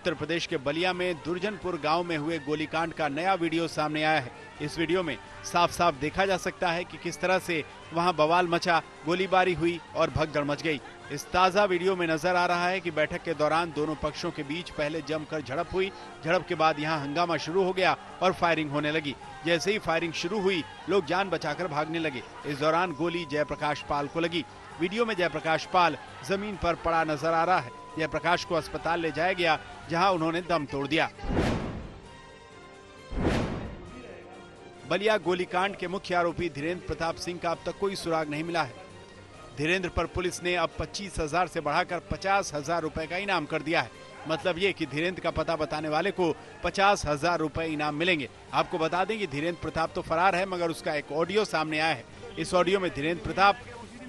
उत्तर प्रदेश के बलिया में दुर्जनपुर गांव में हुए गोलीकांड का नया वीडियो सामने आया है। इस वीडियो में साफ साफ देखा जा सकता है कि किस तरह से वहां बवाल मचा, गोलीबारी हुई और भगदड़ मच गई। इस ताजा वीडियो में नजर आ रहा है कि बैठक के दौरान दोनों पक्षों के बीच पहले जमकर झड़प हुई। झड़प के बाद यहां हंगामा शुरू हो गया और फायरिंग होने लगी। जैसे ही फायरिंग शुरू हुई, लोग जान बचाकर भागने लगे। इस दौरान गोली जयप्रकाश पाल को लगी। वीडियो में जयप्रकाश पाल जमीन पर पड़ा नजर आ रहा है। जयप्रकाश को अस्पताल ले जाया गया, जहां उन्होंने दम तोड़ दिया। बलिया गोलीकांड के मुख्य आरोपी धीरेन्द्र प्रताप सिंह का अब तक कोई सुराग नहीं मिला है। धीरेन्द्र पर पुलिस ने अब 25,000 से बढ़ाकर 50,000 रुपए का इनाम कर दिया है। मतलब ये कि धीरेन्द्र का पता बताने वाले को 50,000 रुपए इनाम मिलेंगे। आपको बता दें कि धीरेन्द्र प्रताप तो फरार है, मगर उसका एक ऑडियो सामने आया है। इस ऑडियो में धीरेन्द्र प्रताप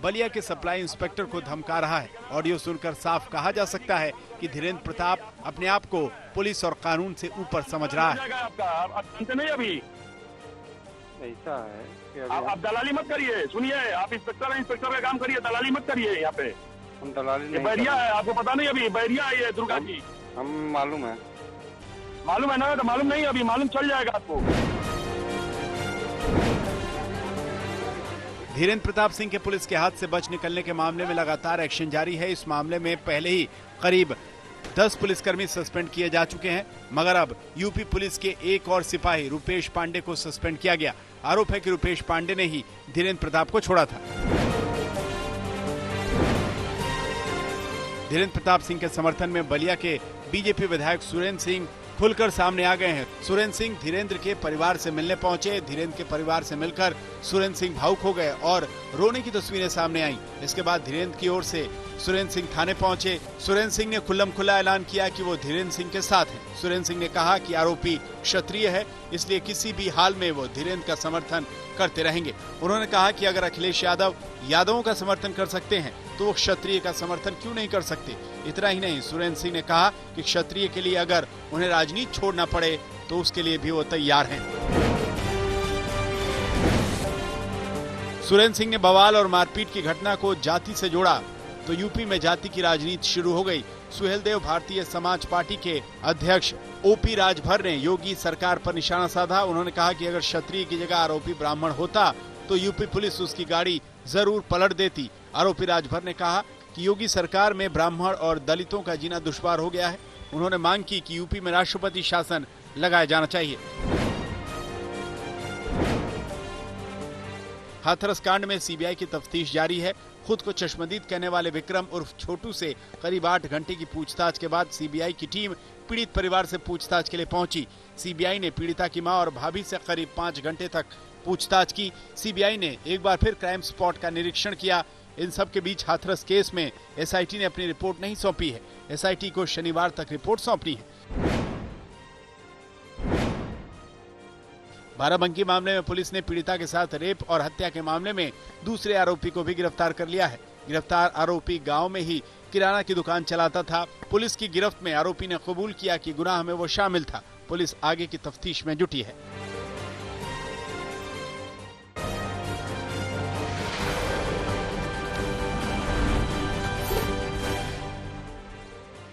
बलिया के सप्लाई इंस्पेक्टर को धमका रहा है। ऑडियो सुनकर साफ कहा जा सकता है कि धीरेन्द्र प्रताप अपने आप को पुलिस और कानून से ऊपर समझ रहा है। अभी ऐसा है कि आप दलाली मत करिए। सुनिए, आप इंस्पेक्टर हैं, इंस्पेक्टर का काम करिए, दलाली मत करिए। यहाँ पे हम दलाली नहीं, बैरिया है, आपको पता नहीं। अभी बैरिया है ये दुर्गा जी, हम मालूम है ना? तो मालूम नहीं, अभी मालूम चल जाएगा आपको। धीरेन्द्र प्रताप सिंह के पुलिस के हाथ से बच निकलने के मामले में लगातार एक्शन जारी है। इस मामले में पहले ही करीब 10 पुलिसकर्मी सस्पेंड किए जा चुके हैं, मगर अब यूपी पुलिस के एक और सिपाही रुपेश पांडे को सस्पेंड किया गया। आरोप है कि रुपेश पांडे ने ही धीरेन्द्र प्रताप को छोड़ा था। धीरेन्द्र प्रताप सिंह के समर्थन में बलिया के बीजेपी विधायक सुरेंद्र सिंह खुलकर सामने आ गए हैं। सुरेंद्र सिंह धीरेन्द्र के परिवार से मिलने पहुंचे। धीरेन्द्र के परिवार से मिलकर सुरेंद्र सिंह भावुक हो गए और रोने की तस्वीरें सामने आईं। इसके बाद धीरेन्द्र की ओर से सुरेंद्र सिंह थाने पहुंचे। सुरेंद्र सिंह ने खुल्लम खुल्ला ऐलान किया कि वो धीरेन्द्र सिंह के साथ हैं। सुरेंद्र सिंह ने कहा कि आरोपी क्षत्रिय है, इसलिए किसी भी हाल में वो धीरेन्द्र का समर्थन करते रहेंगे। उन्होंने कहा कि अगर अखिलेश यादव यादवों का समर्थन कर सकते हैं तो वो क्षत्रिय का समर्थन क्यों नहीं कर सकते। इतना ही नहीं, सुरेंद्र सिंह ने कहा कि क्षत्रिय के लिए अगर उन्हें राजनीति छोड़ना पड़े तो उसके लिए भी वो तैयार हैं। सुरेंद्र सिंह ने बवाल और मारपीट की घटना को जाति से जोड़ा तो यूपी में जाति की राजनीति शुरू हो गई। सुहेलदेव भारतीय समाज पार्टी के अध्यक्ष ओपी राजभर ने योगी सरकार पर निशाना साधा। उन्होंने कहा कि अगर क्षत्रिय की जगह आरोपी ब्राह्मण होता तो यूपी पुलिस उसकी गाड़ी जरूर पलट देती। आरोपी राजभर ने कहा कि योगी सरकार में ब्राह्मण और दलितों का जीना दुश्वार हो गया है। उन्होंने मांग की कि यूपी में राष्ट्रपति शासन लगाया जाना चाहिए। हाथरस कांड में सीबीआई की तफ्तीश जारी है। खुद को चश्मदीद कहने वाले विक्रम उर्फ छोटू से करीब 8 घंटे की पूछताछ के बाद सीबीआई की टीम पीड़ित परिवार से पूछताछ के लिए पहुंची। सीबीआई ने पीड़िता की मां और भाभी से करीब 5 घंटे तक पूछताछ की। सीबीआई ने एक बार फिर क्राइम स्पॉट का निरीक्षण किया। इन सब के बीच हाथरस केस में एसआईटी ने अपनी रिपोर्ट नहीं सौंपी है। एसआईटी को शनिवार तक रिपोर्ट सौंपनी है। बाराबंकी मामले में पुलिस ने पीड़िता के साथ रेप और हत्या के मामले में दूसरे आरोपी को भी गिरफ्तार कर लिया है। गिरफ्तार आरोपी गांव में ही किराना की दुकान चलाता था। पुलिस की गिरफ्त में आरोपी ने कबूल किया कि गुनाह में वो शामिल था। पुलिस आगे की तफ्तीश में जुटी है।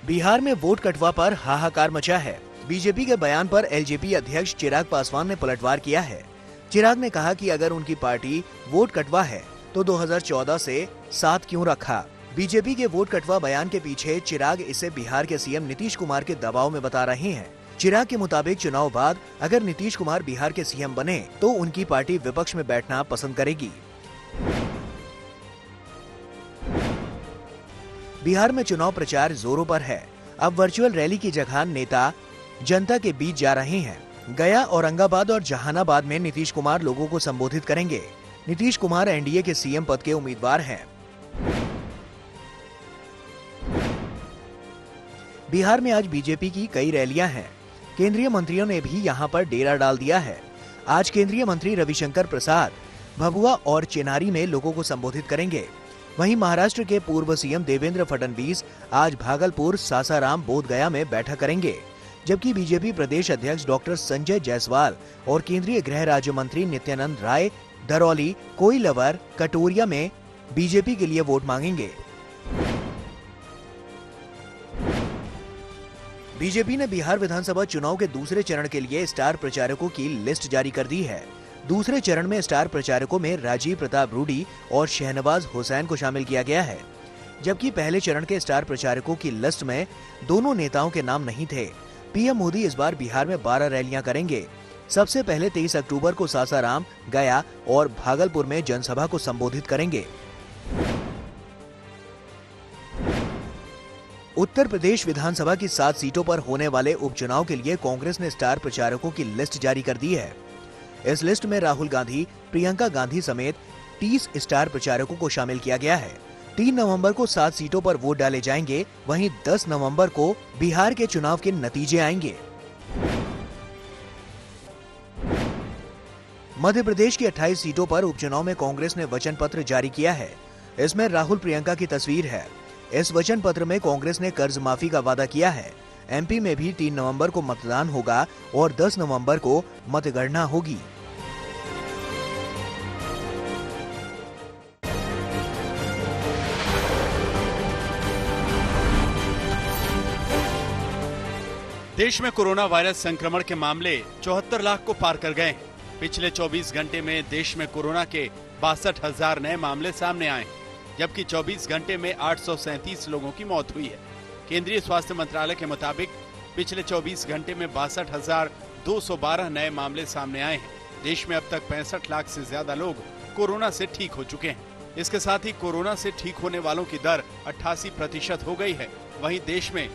बिहार में वोट कटवा पर हाहाकार मचा है। बीजेपी के बयान पर एलजेपी अध्यक्ष चिराग पासवान ने पलटवार किया है। चिराग ने कहा कि अगर उनकी पार्टी वोट कटवा है तो 2014 से साथ क्यों रखा। बीजेपी के वोट कटवा बयान के पीछे चिराग इसे बिहार के सीएम नीतीश कुमार के दबाव में बता रहे हैं। चिराग के मुताबिक चुनाव बाद अगर नीतीश कुमार बिहार के सीएम बने तो उनकी पार्टी विपक्ष में बैठना पसंद करेगी। बिहार में चुनाव प्रचार जोरों पर है। अब वर्चुअल रैली की जगह नेता जनता के बीच जा रहे हैं। गया, औरंगाबाद और जहानाबाद में नीतीश कुमार लोगों को संबोधित करेंगे। नीतीश कुमार एनडीए के सीएम पद के उम्मीदवार हैं। बिहार में आज बीजेपी की कई रैलियां हैं। केंद्रीय मंत्रियों ने भी यहां पर डेरा डाल दिया है। आज केंद्रीय मंत्री रविशंकर प्रसाद भभुआ और चेनारी में लोगों को संबोधित करेंगे। वहीं महाराष्ट्र के पूर्व सीएम देवेंद्र फडणवीस आज भागलपुर, सासाराम, बोधगया में बैठक करेंगे। जबकि बीजेपी प्रदेश अध्यक्ष डॉक्टर संजय जायसवाल और केंद्रीय गृह राज्य मंत्री नित्यानंद राय दरौली, कोइलवर, कटोरिया में बीजेपी के लिए वोट मांगेंगे। बीजेपी ने बिहार विधानसभा चुनाव के दूसरे चरण के लिए स्टार प्रचारकों की लिस्ट जारी कर दी है। दूसरे चरण में स्टार प्रचारकों में राजीव प्रताप रूडी और शहनवाज हुसैन को शामिल किया गया है, जबकि पहले चरण के स्टार प्रचारकों की लिस्ट में दोनों नेताओं के नाम नहीं थे। पीएम मोदी इस बार बिहार में 12 रैलियां करेंगे। सबसे पहले 23 अक्टूबर को सासाराम, गया और भागलपुर में जनसभा को संबोधित करेंगे। उत्तर प्रदेश विधानसभा की 7 सीटों पर होने वाले उपचुनाव के लिए कांग्रेस ने स्टार प्रचारकों की लिस्ट जारी कर दी है। इस लिस्ट में राहुल गांधी, प्रियंका गांधी समेत 30 स्टार प्रचारकों को शामिल किया गया है। 3 नवंबर को 7 सीटों पर वोट डाले जाएंगे, वहीं 10 नवंबर को बिहार के चुनाव के नतीजे आएंगे। मध्य प्रदेश की 28 सीटों पर उपचुनाव में कांग्रेस ने वचन पत्र जारी किया है। इसमें राहुल, प्रियंका की तस्वीर है। इस वचन पत्र में कांग्रेस ने कर्ज माफी का वादा किया है। एमपी में भी 3 नवंबर को मतदान होगा और 10 नवंबर को मतगणना होगी। देश में कोरोना वायरस संक्रमण के मामले 74 लाख को पार कर गए। पिछले 24 घंटे में देश में कोरोना के 62,000 नए मामले सामने आए, जबकि 24 घंटे में 837 लोगों की मौत हुई है। केंद्रीय स्वास्थ्य मंत्रालय के मुताबिक पिछले 24 घंटे में 62,212 नए मामले सामने आए हैं। देश में अब तक 65 लाख से ज्यादा लोग कोरोना से ठीक हो चुके हैं। इसके साथ ही कोरोना से ठीक होने वालों की दर 88% हो गई है। वहीं देश में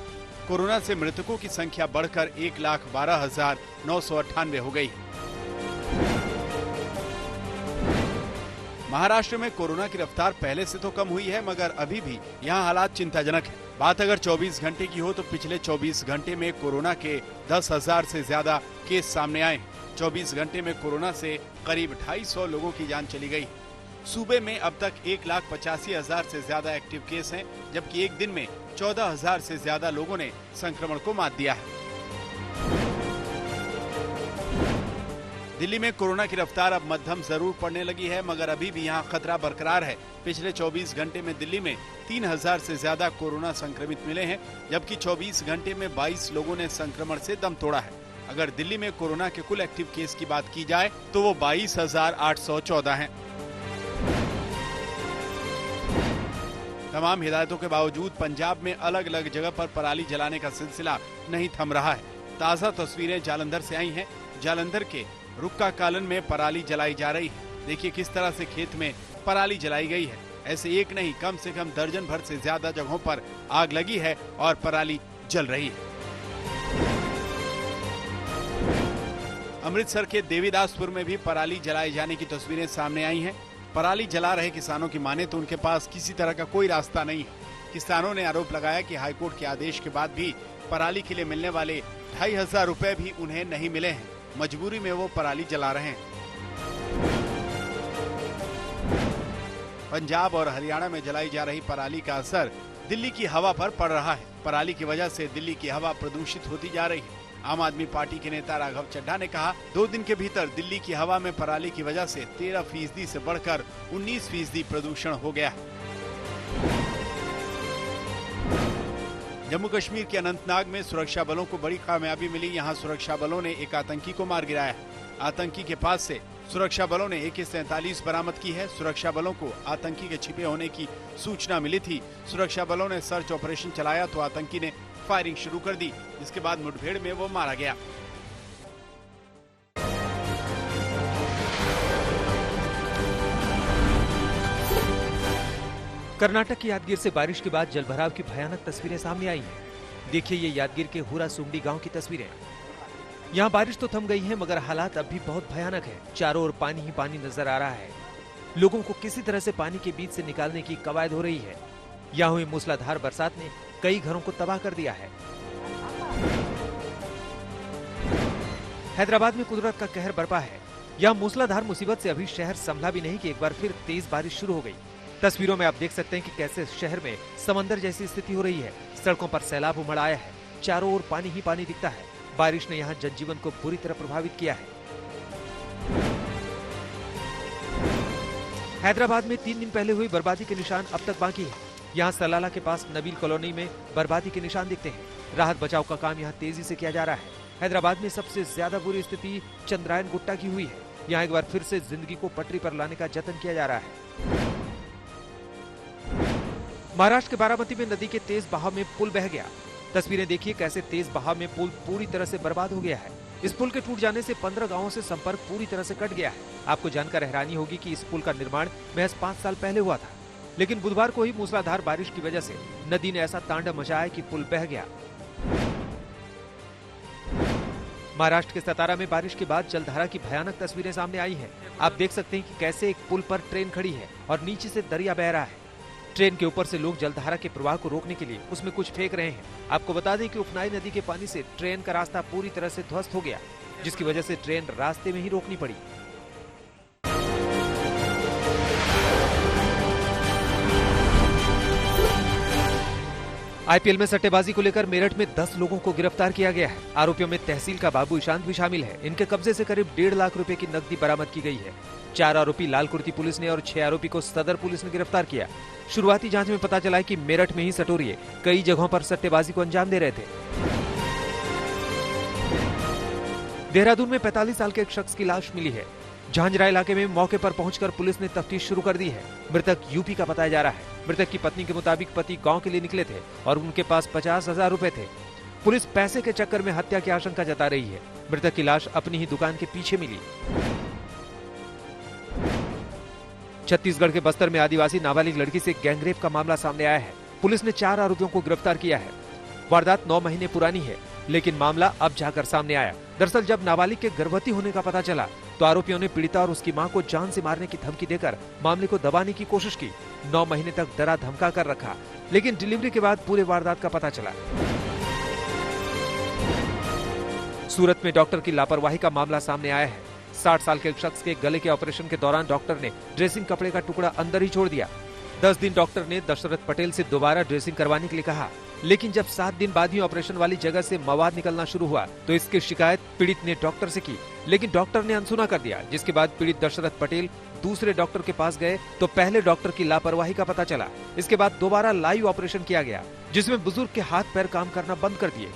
कोरोना से मृतकों की संख्या बढ़कर 1,12,998 हो गई। महाराष्ट्र में कोरोना की रफ्तार पहले से तो कम हुई है, मगर अभी भी यहाँ हालात चिंताजनक है। बात अगर 24 घंटे की हो तो पिछले 24 घंटे में कोरोना के 10,000 से ज्यादा केस सामने आए। 24 घंटे में कोरोना से करीब 250 लोगों की जान चली गई। सूबे में अब तक 1,85,000 से ज्यादा एक्टिव केस हैं, जबकि एक दिन में 14,000 से ज्यादा लोगों ने संक्रमण को मात दिया है। दिल्ली में कोरोना की रफ्तार अब मध्यम जरूर पड़ने लगी है, मगर अभी भी यहाँ खतरा बरकरार है। पिछले 24 घंटे में दिल्ली में 3,000 से ज्यादा कोरोना संक्रमित मिले हैं, जबकि 24 घंटे में 22 लोगों ने संक्रमण से दम तोड़ा है। अगर दिल्ली में कोरोना के कुल एक्टिव केस की बात की जाए तो वो 22,814 हैं। तमाम हिदायतों के बावजूद पंजाब में अलग अलग जगह पर पराली जलाने का सिलसिला नहीं थम रहा है। ताज़ा तस्वीरें जालंधर से आई हैं। जालंधर के रुक्का कालन में पराली जलाई जा रही है। देखिए किस तरह से खेत में पराली जलाई गई है। ऐसे एक नहीं, कम से कम दर्जन भर से ज्यादा जगहों पर आग लगी है और पराली जल रही है। अमृतसर के देवीदासपुर में भी पराली जलाए जाने की तस्वीरें सामने आई हैं। पराली जला रहे किसानों की माने तो उनके पास किसी तरह का कोई रास्ता नहीं है। किसानों ने आरोप लगाया कि हाईकोर्ट के आदेश के बाद भी पराली के लिए मिलने वाले 2,500 रुपए भी उन्हें नहीं मिले हैं। मजबूरी में वो पराली जला रहे हैं। पंजाब और हरियाणा में जलाई जा रही पराली का असर दिल्ली की हवा पर पड़ रहा है। पराली की वजह से दिल्ली की हवा प्रदूषित होती जा रही है। आम आदमी पार्टी के नेता राघव चड्ढा ने कहा, 2 दिन के भीतर दिल्ली की हवा में पराली की वजह से 13% से बढ़कर 19% प्रदूषण हो गया है। जम्मू कश्मीर के अनंतनाग में सुरक्षा बलों को बड़ी कामयाबी मिली। यहां सुरक्षा बलों ने एक आतंकी को मार गिराया। आतंकी के पास से सुरक्षा बलों ने AK-47 बरामद की है। सुरक्षा बलों को आतंकी के छिपे होने की सूचना मिली थी। सुरक्षा बलों ने सर्च ऑपरेशन चलाया तो आतंकी ने फायरिंग शुरू कर दी, जिसके बाद मुठभेड़ में वो मारा गया। कर्नाटक की यादगीर से बारिश के बाद जलभराव की भयानक तस्वीरें सामने आई हैं। देखिए ये यादगीर के हुरा सुंडी गांव की तस्वीरें। यहाँ बारिश तो थम गई है, मगर हालात अब भी बहुत भयानक है। चारों ओर पानी ही पानी नजर आ रहा है। लोगों को किसी तरह से पानी के बीच से निकालने की कवायद हो रही है। यहाँ हुई मूसलाधार बरसात ने कई घरों को तबाह कर दिया है। हैदराबाद में कुदरत का कहर बरपा है। यहाँ मूसलाधार मुसीबत से अभी शहर संभला भी नहीं कि एक बार फिर तेज बारिश शुरू हो गई। तस्वीरों में आप देख सकते हैं कि कैसे शहर में समंदर जैसी स्थिति हो रही है। सड़कों पर सैलाब उमड़ आया है। चारों ओर पानी ही पानी दिखता है। बारिश ने यहाँ जनजीवन को बुरी तरह प्रभावित किया है। हैदराबाद में 3 दिन पहले हुई बर्बादी के निशान अब तक बाकी है। यहाँ सलाला के पास नबील कॉलोनी में बर्बादी के निशान दिखते हैं। राहत बचाव का काम यहाँ तेजी से किया जा रहा है। हैदराबाद में सबसे ज्यादा बुरी स्थिति चंद्रायन गुट्टा की हुई है। यहाँ एक बार फिर से जिंदगी को पटरी पर लाने का जतन किया जा रहा है। महाराष्ट्र के बारामती में नदी के तेज बहाव में पुल बह गया। तस्वीरें देखिए कैसे तेज बहाव में पुल पूरी तरह से बर्बाद हो गया है। इस पुल के टूट जाने से 15 गांवों से संपर्क पूरी तरह से कट गया है। आपको जानकर हैरानी होगी कि इस पुल का निर्माण महज 5 साल पहले हुआ था, लेकिन बुधवार को ही मूसलाधार बारिश की वजह से नदी ने ऐसा तांडव मचाया कि पुल बह गया। महाराष्ट्र के सतारा में बारिश के बाद जलधारा की भयानक तस्वीरें सामने आई हैं। आप देख सकते हैं कि कैसे एक पुल पर ट्रेन खड़ी है और नीचे से दरिया बह रहा है। ट्रेन के ऊपर से लोग जलधारा के प्रवाह को रोकने के लिए उसमें कुछ फेंक रहे हैं। आपको बता दें कि उपनाई नदी के पानी से ट्रेन का रास्ता पूरी तरह से ध्वस्त हो गया, जिसकी वजह से ट्रेन रास्ते में ही रोकनी पड़ी। आईपीएल में सट्टेबाजी को लेकर मेरठ में 10 लोगों को गिरफ्तार किया गया है। आरोपियों में तहसील का बाबू ईशांत भी शामिल है। इनके कब्जे से करीब 1.5 लाख रुपए की नकदी बरामद की गई है। 4 आरोपी लाल कुर्ती पुलिस ने और 6 आरोपी को सदर पुलिस ने गिरफ्तार किया। शुरुआती जांच में पता चला है कि मेरठ में ही सटोरिये कई जगहों पर सट्टेबाजी को अंजाम दे रहे थे। देहरादून में 45 साल के एक शख्स की लाश मिली है। झांझरा इलाके में मौके पर पहुंचकर पुलिस ने तफ्तीश शुरू कर दी है। मृतक यूपी का बताया जा रहा है। मृतक की पत्नी के मुताबिक पति गांव के लिए निकले थे और उनके पास 50,000 रुपए थे। पुलिस पैसे के चक्कर में हत्या की आशंका जता रही है। मृतक की लाश अपनी ही दुकान के पीछे मिली। छत्तीसगढ़ के बस्तर में आदिवासी नाबालिग लड़की से गैंगरेप का मामला सामने आया है। पुलिस ने 4 आरोपियों को गिरफ्तार किया है। वारदात 9 महीने पुरानी है, लेकिन मामला अब जाकर सामने आया। दरअसल जब नाबालिग के गर्भवती होने का पता चला तो आरोपियों ने पीड़िता और उसकी मां को जान से मारने की धमकी देकर मामले को दबाने की कोशिश की। 9 महीने तक डरा धमका कर रखा, लेकिन डिलीवरी के बाद पूरे वारदात का पता चला। सूरत में डॉक्टर की लापरवाही का मामला सामने आया है। 60 साल के एक शख्स के गले के ऑपरेशन के दौरान डॉक्टर ने ड्रेसिंग कपड़े का टुकड़ा अंदर ही छोड़ दिया। 10 दिन डॉक्टर ने दशरथ पटेल से दोबारा ड्रेसिंग करवाने के लिए कहा, लेकिन जब 7 दिन बाद ही ऑपरेशन वाली जगह से मवाद निकलना शुरू हुआ तो इसकी शिकायत पीड़ित ने डॉक्टर से की, लेकिन डॉक्टर ने अनसुना कर दिया। जिसके बाद पीड़ित दशरथ पटेल दूसरे डॉक्टर के पास गए तो पहले डॉक्टर की लापरवाही का पता चला। इसके बाद दोबारा लाइव ऑपरेशन किया गया, जिसमें बुजुर्ग के हाथ पैर काम करना बंद कर दिए।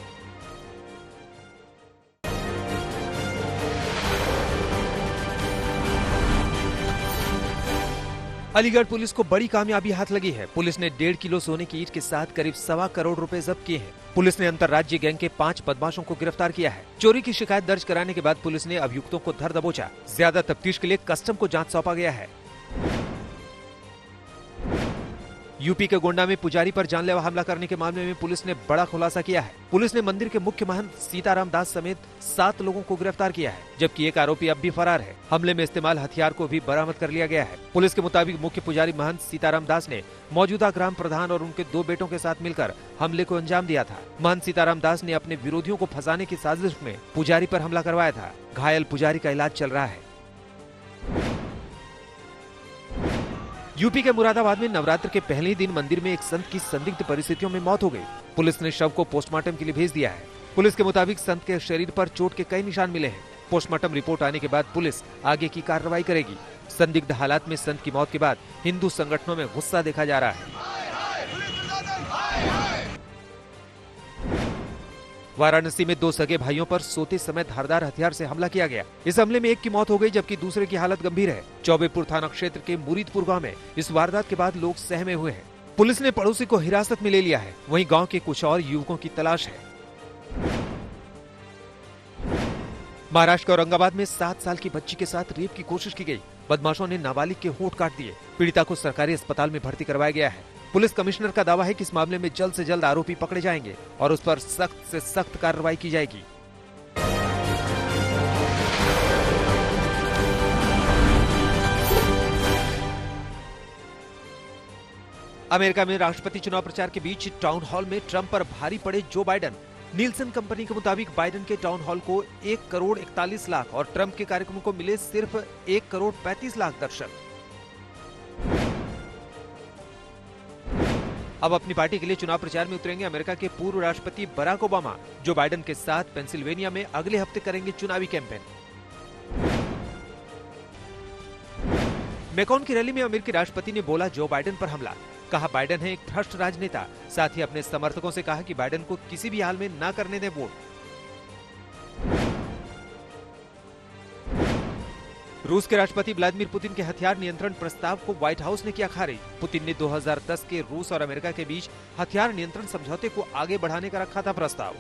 अलीगढ़ पुलिस को बड़ी कामयाबी हाथ लगी है। पुलिस ने 1.5 किलो सोने की ईंट के साथ करीब 1.25 करोड़ रुपए जब्त किए हैं। पुलिस ने अंतर्राज्यीय गैंग के 5 बदमाशों को गिरफ्तार किया है। चोरी की शिकायत दर्ज कराने के बाद पुलिस ने अभियुक्तों को धर दबोचा। ज्यादा तफ्तीश के लिए कस्टम को जांच सौंपा गया है। यूपी के गोंडा में पुजारी पर जानलेवा हमला करने के मामले में पुलिस ने बड़ा खुलासा किया है। पुलिस ने मंदिर के मुख्य महंत सीताराम दास समेत 7 लोगों को गिरफ्तार किया है, जबकि एक आरोपी अब भी फरार है। हमले में इस्तेमाल हथियार को भी बरामद कर लिया गया है। पुलिस के मुताबिक मुख्य पुजारी महंत सीताराम दास ने मौजूदा ग्राम प्रधान और उनके 2 बेटों के साथ मिलकर हमले को अंजाम दिया था। महंत सीताराम दास ने अपने विरोधियों को फंसाने की साजिश में पुजारी पर हमला करवाया था। घायल पुजारी का इलाज चल रहा है। यूपी के मुरादाबाद में नवरात्र के पहले ही दिन मंदिर में एक संत की संदिग्ध परिस्थितियों में मौत हो गई। पुलिस ने शव को पोस्टमार्टम के लिए भेज दिया है। पुलिस के मुताबिक संत के शरीर पर चोट के कई निशान मिले हैं। पोस्टमार्टम रिपोर्ट आने के बाद पुलिस आगे की कार्रवाई करेगी। संदिग्ध हालात में संत की मौत के बाद हिंदू संगठनों में गुस्सा देखा जा रहा है। वाराणसी में 2 सगे भाइयों पर सोते समय धारदार हथियार से हमला किया गया। इस हमले में एक की मौत हो गई, जबकि दूसरे की हालत गंभीर है। चौबेपुर थाना क्षेत्र के मुरीदपुर गांव में इस वारदात के बाद लोग सहमे हुए हैं। पुलिस ने पड़ोसी को हिरासत में ले लिया है। वहीं गांव के कुछ और युवकों की तलाश है। महाराष्ट्र के औरंगाबाद में 7 साल की बच्ची के साथ रेप की कोशिश की गई। बदमाशों ने नाबालिग के होंठ काट दिए। पीड़िता को सरकारी अस्पताल में भर्ती करवाया गया है। पुलिस कमिश्नर का दावा है कि इस मामले में जल्द से जल्द आरोपी पकड़े जाएंगे और उस पर सख्त से सख्त कार्रवाई की जाएगी। अमेरिका में राष्ट्रपति चुनाव प्रचार के बीच टाउन हॉल में ट्रंप पर भारी पड़े जो बाइडेन। नीलसन कंपनी के मुताबिक बाइडेन के टाउन हॉल को 1 करोड़ 41 लाख और ट्रंप के कार्यक्रमों को मिले सिर्फ 1 करोड़ 35 लाख दर्शक। अब अपनी पार्टी के लिए चुनाव प्रचार में उतरेंगे अमेरिका के पूर्व राष्ट्रपति बराक ओबामा, जो बाइडेन के साथ पेंसिल्वेनिया में अगले हफ्ते करेंगे चुनावी कैंपेन। मैकॉन की रैली में अमेरिकी राष्ट्रपति ने बोला जो बाइडेन पर हमला। कहा बाइडेन है एक भ्रष्ट राजनेता। साथ ही अपने समर्थकों से कहा कि बाइडेन को किसी भी हाल में ना करने दें वोट। रूस के राष्ट्रपति व्लादिमीर पुतिन के हथियार नियंत्रण प्रस्ताव को व्हाइट हाउस ने किया खारिज। पुतिन ने 2010 के रूस और अमेरिका के बीच हथियार नियंत्रण समझौते को आगे बढ़ाने का रखा था प्रस्ताव।